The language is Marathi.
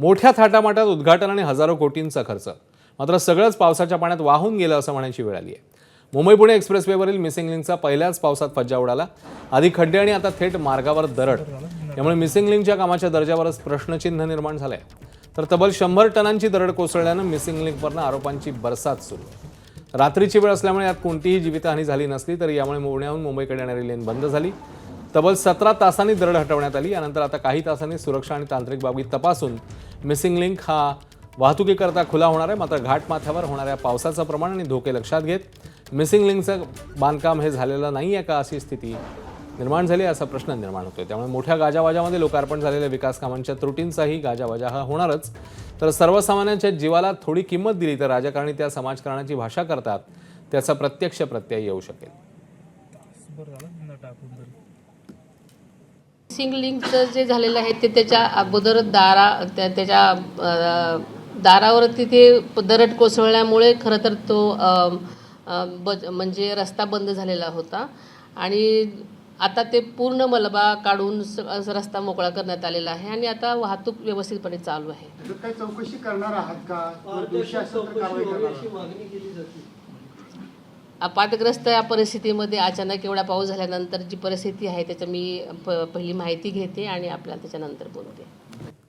मोठ्या थाटामाटात उद्घाटन आणि हजारो कोटींचा खर्च, मात्र सगळंच पावसाच्या पाण्यात वाहून गेलं असं म्हणायची वेळ आली आहे. मुंबई पुणे एक्सप्रेसवेवरील मिसिंग लिंकचा पहिल्याच पावसात फज्जा उडाला. आधी खड्डे आणि आता थेट मार्गावर दरड. त्यामुळे मिसिंग लिंकच्या कामाच्या दर्जावरच प्रश्नचिन्ह निर्माण झालंय. तर तब्बल 100 टनांची दरड कोसळल्यानं मिसिंग लिंकवरनं आरोपांची बरसात सुरू आहे. रात्रीची वेळ असल्यामुळे यात कोणतीही जीवितहानी झाली नसली तरी यामुळे पुण्याहून मुंबईकडे येणारी लेन बंद झाली. तब्बल 17 तासांनी दरड हटवण्यात आली. यानंतर आता काही तासांनी सुरक्षा आणि तांत्रिक बाबी तपासून मिसिंग लिंक हा वाहतुकीकरता खुला होणार आहे. मात्र घाटमाथ्यावर होणाऱ्या पावसाचं प्रमाण आणि धोके लक्षात घेत मिसिंग लिंकचं बांधकाम हे झालेलं नाही आहे का, अशी स्थिती निर्माण झाली असा प्रश्न निर्माण होतोय. त्यामुळे मोठ्या गाजावाजामध्ये लोकार्पण झालेल्या विकास कामांच्या त्रुटींचाही गाजावाजा हा होणारच. तर सर्वसामान्यांच्या जीवाला थोडी किंमत दिली तर राजकारणी त्या समाजकारणाची भाषा करतात, त्याचा प्रत्यक्ष प्रत्यय येऊ शकेल. मिसिंग लिंकचं जे झालेलं आहे ते त्याच्या अगोदर त्याच्या दारावर तिथे दरड कोसळल्यामुळे खरं तर तो म्हणजे रस्ता बंद झालेला होता आणि आता ते पूर्ण मलबा काढून रस्ता मोकळा करण्यात आलेला आहे आणि आता वाहतूक व्यवस्थितपणे चालू आहे. काही चौकशी करणार आहात का? दोषी असेल तर कारवाई करणार? अपातग्रस्त या परिस्थितीमध्ये अचानक एवढा पाऊस झाल्यानंतर जी परिस्थिती आहे त्याची मी पहिली माहिती घेते आणि आपल्याला त्याच्यानंतर बोलते.